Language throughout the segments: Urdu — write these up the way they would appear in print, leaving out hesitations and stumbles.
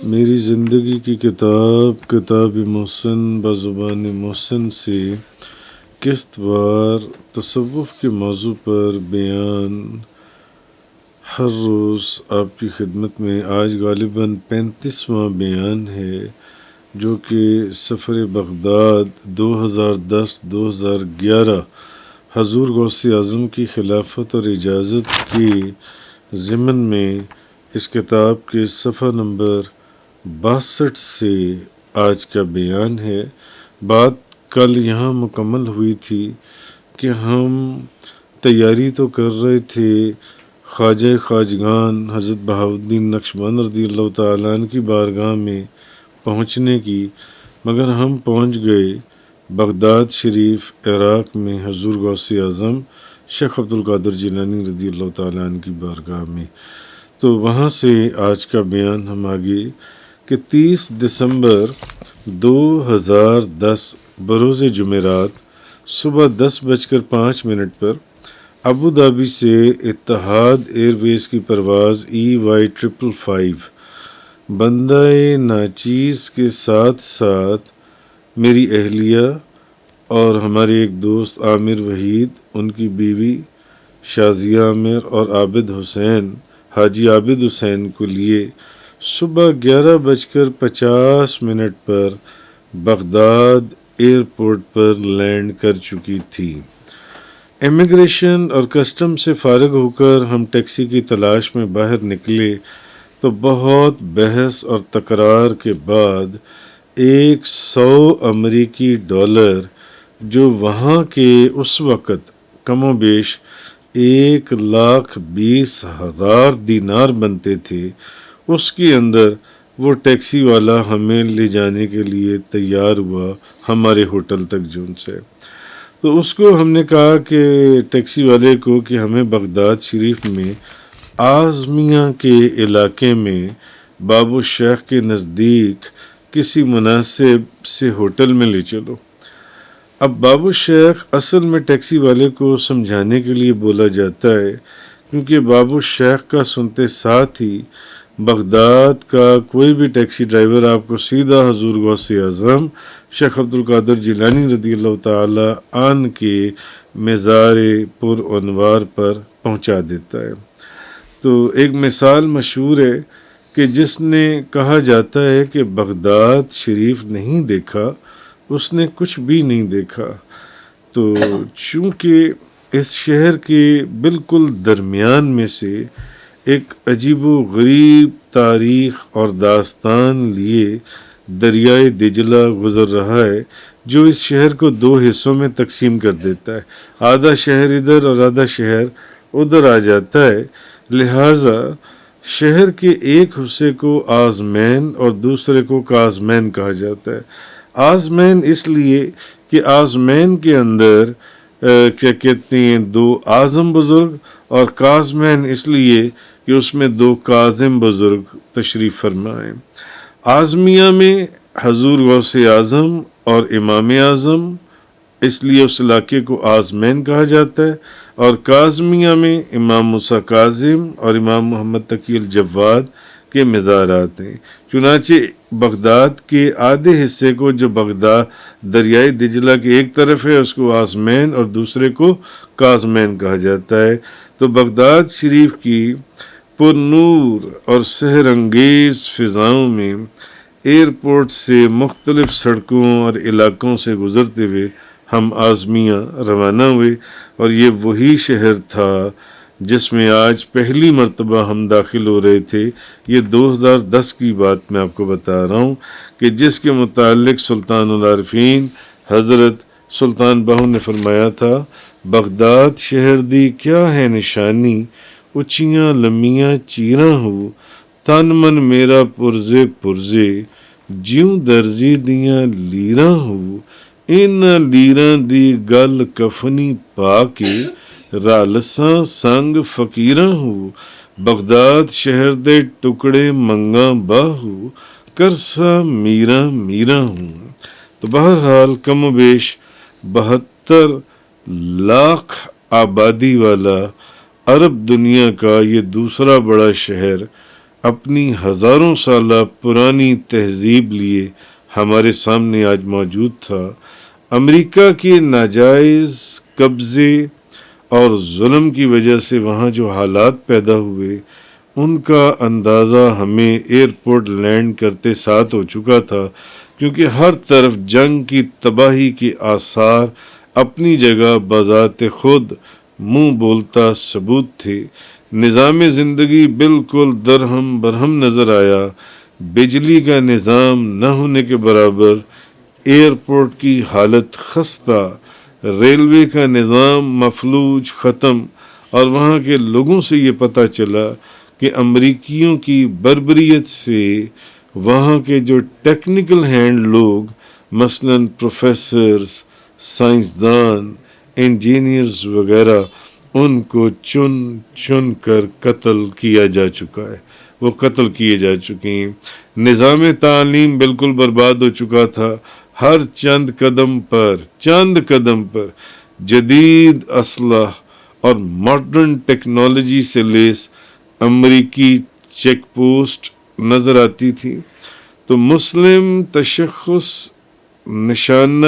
میری زندگی کی کتاب کتاب محسن بزبان محسن سے قسط وار تصوف کے موضوع پر بیان ہر روز آپ کی خدمت میں آج غالباً 35واں بیان ہے، جو کہ سفر بغداد 2010-2011 حضور غوث اعظم کی خلافت اور اجازت کی ضمن میں اس کتاب کے صفحہ نمبر 62 سے آج کا بیان ہے۔ بات کل یہاں مکمل ہوئی تھی کہ ہم تیاری تو کر رہے تھے خواجہ خواجگان حضرت بہاؤالدین نقشبند رضی اللہ تعالیٰ عنہ کی بارگاہ میں پہنچنے کی، مگر ہم پہنچ گئے بغداد شریف عراق میں حضور غوث اعظم شیخ عبدالقادر جیلانی رضی اللہ تعالیٰ عنہ کی بارگاہ میں۔ تو وہاں سے آج کا بیان ہم آگے کہ 30 دسمبر 2010 بروز جمعرات صبح 10:05 پر ابوظہبی سے اتحاد ایئر ویز کی پرواز EY555 بندہ ناچیز کے ساتھ ساتھ میری اہلیہ اور ہمارے ایک دوست عامر وحید، ان کی بیوی شازیہ عامر اور عابد حسین حاجی عابد حسین کو لیے صبح 11:50 پر بغداد ایئرپورٹ پر لینڈ کر چکی تھی۔ امیگریشن اور کسٹم سے فارغ ہو کر ہم ٹیکسی کی تلاش میں باہر نکلے تو بہت بحث اور تکرار کے بعد 100 امریکی ڈالر، جو وہاں کے اس وقت کم و بیش 1,20,000 دینار بنتے تھے، اس کے اندر وہ ٹیکسی والا ہمیں لے جانے کے لیے تیار ہوا ہمارے ہوٹل تک جون سے۔ تو اس کو ہم نے کہا کہ ٹیکسی والے کو کہ ہمیں بغداد شریف میں اعظمیہ کے علاقے میں باب الشیخ کے نزدیک کسی مناسب سے ہوٹل میں لے چلو۔ اب باب الشیخ اصل میں ٹیکسی والے کو سمجھانے کے لیے بولا جاتا ہے، کیونکہ باب الشیخ کا سنتے ساتھ ہی بغداد کا کوئی بھی ٹیکسی ڈرائیور آپ کو سیدھا حضور غوث اعظم شیخ عبدالقادر جیلانی رضی اللہ تعالی عنہ کے مزار پر انوار پر پہنچا دیتا ہے۔ تو ایک مثال مشہور ہے کہ جس نے کہا جاتا ہے کہ بغداد شریف نہیں دیکھا، اس نے کچھ بھی نہیں دیکھا۔ تو چونکہ اس شہر کے بالکل درمیان میں سے ایک عجیب و غریب تاریخ اور داستان لیے دریائے دجلہ گزر رہا ہے، جو اس شہر کو 2 حصوں میں تقسیم کر دیتا ہے، آدھا شہر ادھر اور آدھا شہر ادھر آ جاتا ہے۔ لہٰذا شہر کے ایک حصے کو آزمین اور دوسرے کو کازمین کہا جاتا ہے۔ آزمین اس لیے کہ آزمین کے اندر کیا کہتے ہیں 2 اعظم بزرگ، اور کازمین اس لیے کہ اس میں 2 کاظم بزرگ تشریف فرما ہیں۔ اعظمیہ میں حضور غوث اعظم اور امام اعظم، اس لیے اس علاقے کو آزمین کہا جاتا ہے، اور کاظمیہ میں امام موسیٰ کاظم اور امام محمد تقی الجواد کے مزارات ہیں۔ چنانچہ بغداد کے آدھے حصے کو، جو بغداد دریائے دجلہ کے ایک طرف ہے، اس کو آزمین اور دوسرے کو کازمین کہا جاتا ہے۔ تو بغداد شریف کی پر نور اور سحر انگیز فضاؤں میں ایئرپورٹ سے مختلف سڑکوں اور علاقوں سے گزرتے ہوئے ہم اعظمیہ روانہ ہوئے، اور یہ وہی شہر تھا جس میں آج پہلی مرتبہ ہم داخل ہو رہے تھے۔ یہ 2010 کی بات میں آپ کو بتا رہا ہوں کہ جس کے متعلق سلطان العارفین حضرت سلطان باہو نے فرمایا تھا، بغداد شہر دی کیا ہے نشانی، اچیاں لمیاں چیراں ہو، تن من میرا پرزے پرزے، جیوں درزی دیاں لیراں ہو، ان لیراں دی گل کفنی پا کے، رالساں سنگ فقیراں ہو، بغداد شہر دے ٹکڑے منگاں باہو، کرسا میراں میراں ہوں۔ تو بہرحال کم و بیش 72 لاکھ آبادی والا عرب دنیا کا یہ دوسرا بڑا شہر اپنی ہزاروں سالہ پرانی تہذیب لیے ہمارے سامنے آج موجود تھا۔ امریکہ کے ناجائز قبضے اور ظلم کی وجہ سے وہاں جو حالات پیدا ہوئے ان کا اندازہ ہمیں ایئرپورٹ لینڈ کرتے ساتھ ہو چکا تھا، کیونکہ ہر طرف جنگ کی تباہی کے آثار اپنی جگہ بذات خود منہ بولتا ثبوت تھے۔ نظام زندگی بالکل درہم برہم نظر آیا، بجلی کا نظام نہ ہونے کے برابر، ایئرپورٹ کی حالت خستہ، ریلوے کا نظام مفلوج ختم، اور وہاں کے لوگوں سے یہ پتہ چلا کہ امریکیوں کی بربریت سے وہاں کے جو ٹیکنیکل ہینڈ لوگ، مثلاً پروفیسرز، سائنسدان، انجینئرز وغیرہ، ان کو چن چن کر قتل کیا جا چکا ہے، وہ قتل کیے جا چکے ہیں۔ نظام تعلیم بالکل برباد ہو چکا تھا۔ ہر چند قدم پر جدید اسلحہ اور ماڈرن ٹیکنالوجی سے لیس امریکی چیک پوسٹ نظر آتی تھی۔ تو مسلم تشخص نشانہ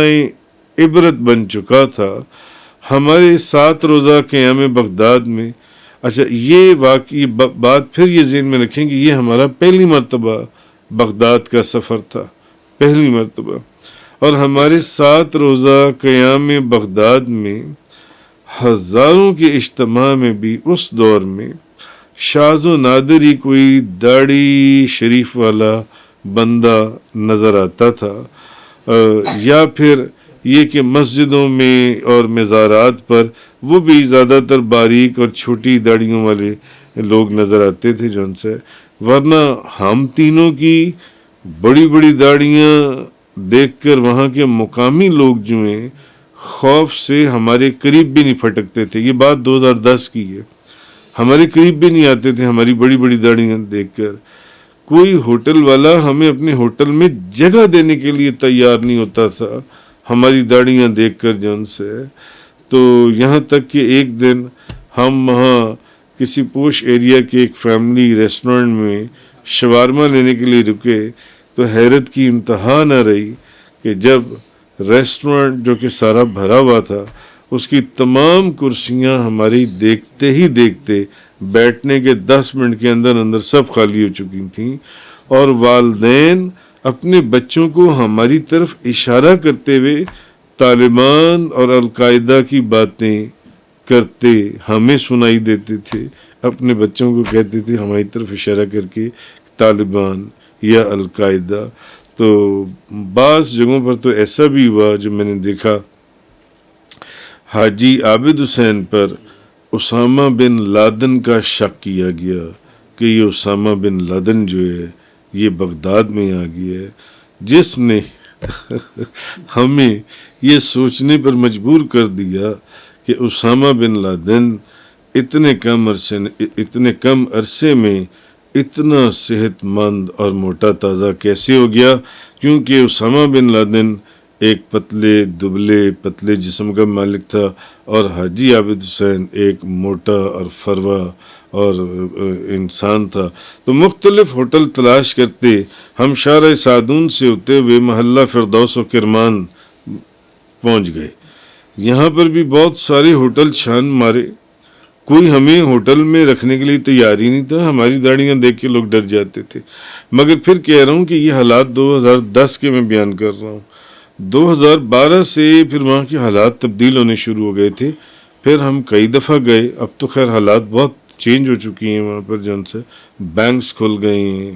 عبرت بن چکا تھا۔ ہمارے 7 روزہ قیام بغداد میں، اچھا یہ واقعی بات پھر یہ ذہن میں رکھیں کہ یہ ہمارا پہلی مرتبہ بغداد کا سفر تھا، پہلی مرتبہ، اور ہمارے 7 روزہ قیام بغداد میں ہزاروں کے اجتماع میں بھی اس دور میں شاذ و نادر ہی کوئی داڑھی شریف والا بندہ نظر آتا تھا، یا پھر یہ کہ مسجدوں میں اور مزارات پر وہ بھی زیادہ تر باریک اور چھوٹی داڑھیوں والے لوگ نظر آتے تھے جن سے، ورنہ ہم تینوں کی بڑی بڑی داڑھیاں دیکھ کر وہاں کے مقامی لوگ جو ہیں خوف سے ہمارے قریب بھی نہیں پھٹکتے تھے۔ یہ بات 2010 کی ہے، ہمارے قریب بھی نہیں آتے تھے ہماری بڑی بڑی داڑھیاں دیکھ کر۔ کوئی ہوٹل والا ہمیں اپنے ہوٹل میں جگہ دینے کے لیے تیار نہیں ہوتا تھا ہماری داڑھیاں دیکھ کر جن سے۔ تو یہاں تک کہ ایک دن ہم وہاں کسی پوش ایریا کے ایک فیملی ریسٹورنٹ میں شوارما لینے کے لیے رکے تو حیرت کی انتہا نہ رہی کہ جب ریسٹورنٹ جو کہ سارا بھرا ہوا تھا اس کی تمام کرسیاں ہماری دیکھتے ہی دیکھتے بیٹھنے کے 10 منٹ کے اندر سب خالی ہو چکی تھیں، اور والدین اپنے بچوں کو ہماری طرف اشارہ کرتے ہوئے طالبان اور القاعدہ کی باتیں کرتے ہمیں سنائی دیتے تھے، اپنے بچوں کو کہتے تھے ہماری طرف اشارہ کر کے طالبان یا القاعدہ۔ تو بعض جگہوں پر تو ایسا بھی ہوا جو میں نے دیکھا، حاجی عابد حسین پر اسامہ بن لادن کا شک کیا گیا کہ یہ اسامہ بن لادن جو ہے یہ بغداد میں آ گیا ہے، جس نے ہمیں یہ سوچنے پر مجبور کر دیا کہ اسامہ بن لادن اتنے کم عرصے میں اتنا صحت مند اور موٹا تازہ کیسے ہو گیا، کیونکہ اسامہ بن لادن ایک پتلے جسم کا مالک تھا، اور حاجی عابد حسین ایک موٹا اور فروا اور انسان تھا۔ تو مختلف ہوٹل تلاش کرتے ہم شارع سعدون سے ہوتے ہوئے محلہ فردوس و کرمان پہنچ گئے۔ یہاں پر بھی بہت سارے ہوٹل چھان مارے، کوئی ہمیں ہوٹل میں رکھنے کے لیے تیار ہی نہیں تھا، ہماری داڑیاں دیکھ کے لوگ ڈر جاتے تھے۔ مگر پھر کہہ رہا ہوں کہ یہ حالات 2010 کے میں بیان کر رہا ہوں، 2012 سے پھر وہاں کے حالات تبدیل ہونے شروع ہو گئے تھے۔ پھر ہم کئی دفعہ گئے، اب تو خیر حالات بہت چینج ہو چکی ہیں وہاں پر، جن سے بینکس کھل گئے ہیں،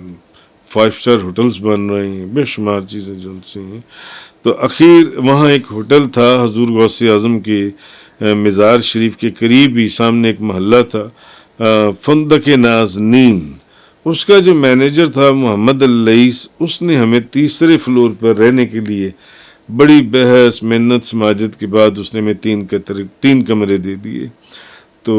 5 اسٹار ہوٹلز بن رہے ہیں، بے شمار چیزیں جن سے ہیں۔ تو اخیر وہاں ایک ہوٹل تھا حضور غوث اعظم کے مزار شریف کے قریب ہی، سامنے ایک محلہ تھا فندق نازنین، اس کا جو مینیجر تھا محمد اللئیس، اس نے ہمیں 3 فلور پر رہنے کے لیے بڑی بحث محنت سماجت کے بعد اس نے ہمیں 3 کمرے دے دیے۔ تو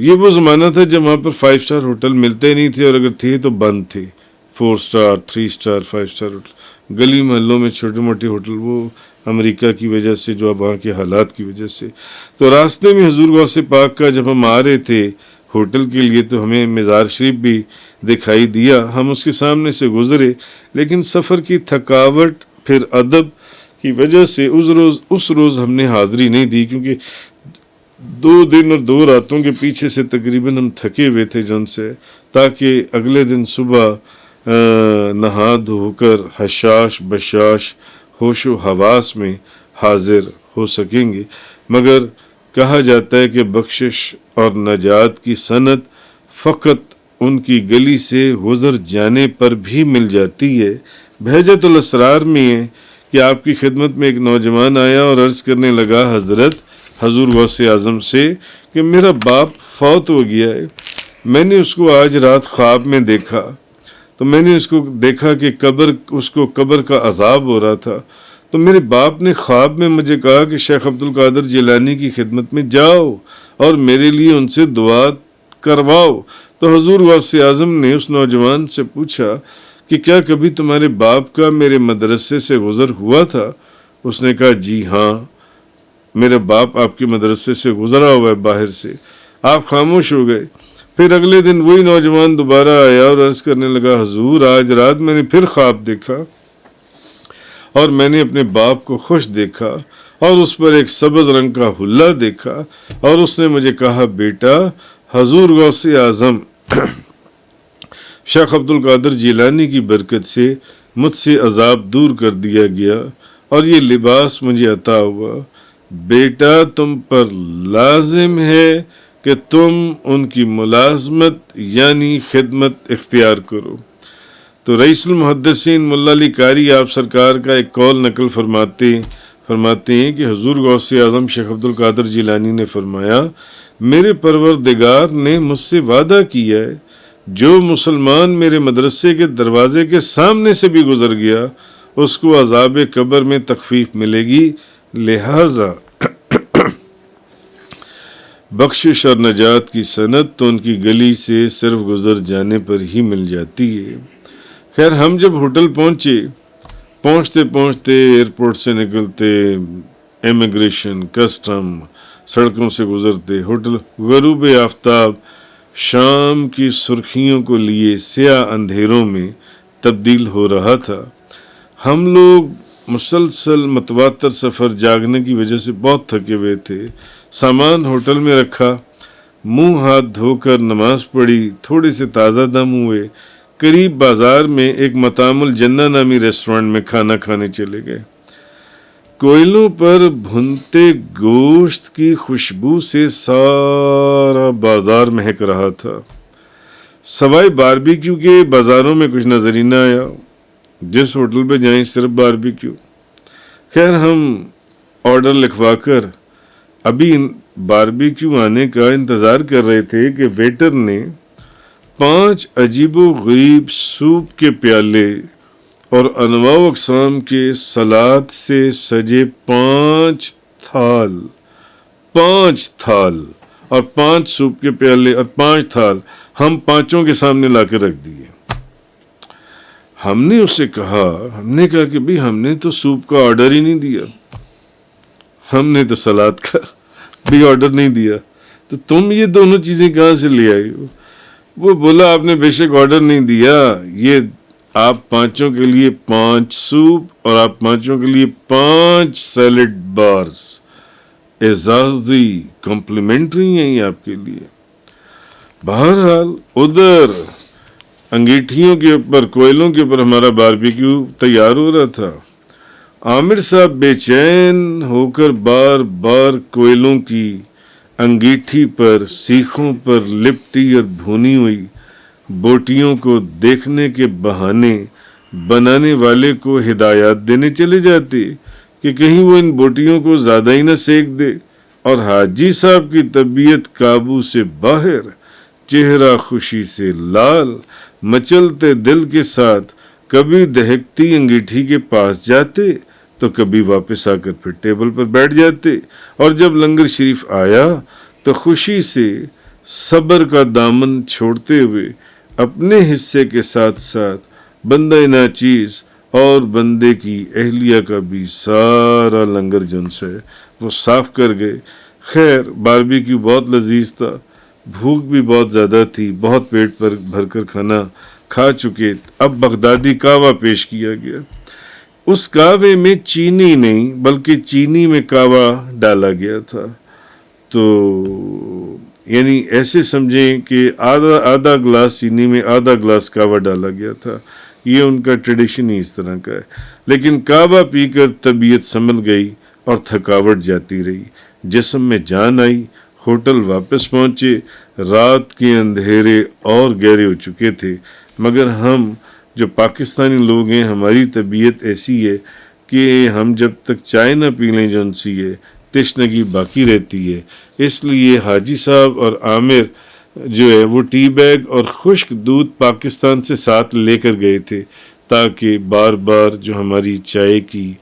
یہ وہ زمانہ تھا جب وہاں پر 5 اسٹار ہوٹل ملتے نہیں تھے، اور اگر تھے تو بند تھے، 4 اسٹار 3 اسٹار 5 اسٹار ہوٹل، گلی محلوں میں چھوٹے موٹے ہوٹل، وہ امریکہ کی وجہ سے، جو اب وہاں کے حالات کی وجہ سے۔ تو راستے میں حضور غوث پاک کا جب ہم آ رہے تھے ہوٹل کے لیے تو ہمیں مزار شریف بھی دکھائی دیا، ہم اس کے سامنے سے گزرے، لیکن سفر کی تھکاوٹ پھر ادب کی وجہ سے اس روز ہم نے حاضری نہیں دی، کیونکہ 2 دن اور 2 راتوں کے پیچھے سے تقریباً ہم تھکے ہوئے تھے جن سے، تاکہ اگلے دن صبح نہا دھو کر حشاش بشاش ہوش و حواس میں حاضر ہو سکیں گے۔ مگر کہا جاتا ہے کہ بخشش اور نجات کی سند فقط ان کی گلی سے گزر جانے پر بھی مل جاتی ہے۔ بہجت الاسرار میں ہے کہ آپ کی خدمت میں ایک نوجوان آیا اور عرض کرنے لگا حضور غوث اعظم سے کہ میرا باپ فوت ہو گیا ہے، میں نے اس کو آج رات خواب میں دیکھا، تو میں نے اس کو دیکھا کہ اس کو قبر کا عذاب ہو رہا تھا، تو میرے باپ نے خواب میں مجھے کہا کہ شیخ عبد القادر جیلانی کی خدمت میں جاؤ اور میرے لیے ان سے دعا کرواؤ۔ تو حضور غوث اعظم نے اس نوجوان سے پوچھا کہ کیا کبھی تمہارے باپ کا میرے مدرسے سے گزر ہوا تھا؟ اس نے کہا جی ہاں، میرا باپ آپ کے مدرسے سے گزرا ہوا ہے باہر سے۔ آپ خاموش ہو گئے۔ پھر اگلے دن وہی نوجوان دوبارہ آیا اور عرض کرنے لگا حضور آج رات میں نے پھر خواب دیکھا اور میں نے اپنے باپ کو خوش دیکھا اور اس پر ایک سبز رنگ کا حلہ دیکھا، اور اس نے مجھے کہا بیٹا حضور غوث اعظم شیخ عبد القادر جیلانی کی برکت سے مجھ سے عذاب دور کر دیا گیا اور یہ لباس مجھے عطا ہوا، بیٹا تم پر لازم ہے کہ تم ان کی ملازمت یعنی خدمت اختیار کرو۔ تو رئیس المحدثین ملا علی قاری آپ سرکار کا ایک قول نقل فرماتے ہیں کہ حضور غوث اعظم شیخ عبد القادر جیلانی نے فرمایا میرے پروردگار نے مجھ سے وعدہ کیا ہے جو مسلمان میرے مدرسے کے دروازے کے سامنے سے بھی گزر گیا اس کو عذاب قبر میں تخفیف ملے گی، لہذا بخشش اور نجات کی سند تو ان کی گلی سے صرف گزر جانے پر ہی مل جاتی ہے۔ خیر ہم جب ہوٹل پہنچتے ایئرپورٹ سے نکلتے، امیگریشن، کسٹم، سڑکوں سے گزرتے، ہوٹل غروب آفتاب شام کی سرخیوں کو لیے سیاہ اندھیروں میں تبدیل ہو رہا تھا۔ ہم لوگ مسلسل متواتر سفر جاگنے کی وجہ سے بہت تھکے ہوئے تھے۔ سامان ہوٹل میں رکھا، منہ ہاتھ دھو کر نماز پڑھی، تھوڑے سے تازہ دم ہوئے، قریب بازار میں ایک مطعم الجنہ نامی ریسٹورانٹ میں کھانا کھانے چلے گئے۔ کوئلوں پر بھنتے گوشت کی خوشبو سے سارا بازار مہک رہا تھا، سوائے باربیکیو کے بازاروں میں کچھ نظر ہی نہ آیا۔ جس ہوٹل پہ جائیں صرف باربیکیو۔ خیر ہم آرڈر لکھوا کر ابھی باربیکیو آنے کا انتظار کر رہے تھے کہ ویٹر نے 5 عجیب و غریب سوپ کے پیالے اور انواع و اقسام کے سلاد سے سجے 5 تھال اور 5 سوپ کے پیالے اور 5 تھال ہم پانچوں کے سامنے لا کے رکھ دیے۔ ہم نے اس سے کہا کہ بھئی ہم نے تو سوپ کا آرڈر ہی نہیں دیا، ہم نے تو سلاد کا بھی آرڈر نہیں دیا، تو تم یہ دونوں چیزیں کہاں سے لے آئی ہو؟ وہ بولا آپ نے بے شک آرڈر نہیں دیا، یہ آپ پانچوں کے لیے 5 سوپ اور آپ پانچوں کے لیے 5 سیلڈ بارز اعزازی کمپلیمنٹری ہیں یہ آپ کے لیے۔ بہرحال ادھر انگیٹھیوں کے اوپر، کوئلوں کے اوپر ہمارا باربیکیو تیار ہو رہا تھا۔ عامر صاحب بے چین ہو کر بار بار کوئلوں کی انگیٹھی پر، سیخوں پر لپٹی اور بھونی ہوئی بوٹیوں کو دیکھنے کے بہانے بنانے والے کو ہدایات دینے چلے جاتے کہ کہیں وہ ان بوٹیوں کو زیادہ ہی نہ سیک دے، اور حاجی صاحب کی طبیعت قابو سے باہر، چہرہ خوشی سے لال، مچلتے دل کے ساتھ کبھی دہکتی انگیٹھی کے پاس جاتے تو کبھی واپس آ کر پھر ٹیبل پر بیٹھ جاتے، اور جب لنگر شریف آیا تو خوشی سے صبر کا دامن چھوڑتے ہوئے اپنے حصے کے ساتھ ساتھ بندہ ناچیز اور بندے کی اہلیہ کا بھی سارا لنگر جن سے وہ صاف کر گئے۔ خیر باربیکیو بہت لذیذ تھا، بھوک بھی بہت زیادہ تھی، بہت پیٹ پر بھر کر کھانا کھا چکے، اب بغدادی قہوہ پیش کیا گیا۔ اس قہوے میں چینی نہیں بلکہ چینی میں قہوہ ڈالا گیا تھا، تو یعنی ایسے سمجھیں کہ آدھا گلاس چینی میں آدھا گلاس قہوہ ڈالا گیا تھا، یہ ان کا ٹریڈیشن ہی اس طرح کا ہے۔ لیکن قہوہ پی کر طبیعت سنبھل گئی اور تھکاوٹ جاتی رہی، جسم میں جان آئی، ہوٹل واپس پہنچے، رات کے اندھیرے اور گہرے ہو چکے تھے، مگر ہم جو پاکستانی لوگ ہیں ہماری طبیعت ایسی ہے کہ ہم جب تک چائے نہ پی لیں جون سی ہے تشنگی باقی رہتی ہے۔ اس لیے حاجی صاحب اور عامر جو ہے وہ ٹی بیگ اور خشک دودھ پاکستان سے ساتھ لے کر گئے تھے، تاکہ بار بار جو ہماری چائے کی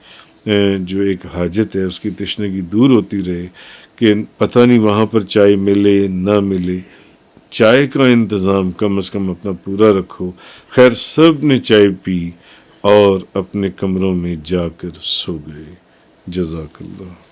جو ایک حاجت ہے اس کی تشنگی دور ہوتی رہے، کہ پتہ نہیں وہاں پر چائے ملے نہ ملے، چائے کا انتظام کم از کم اپنا پورا رکھو۔ خیر سب نے چائے پی اور اپنے کمروں میں جا کر سو گئے۔ جزاک اللہ۔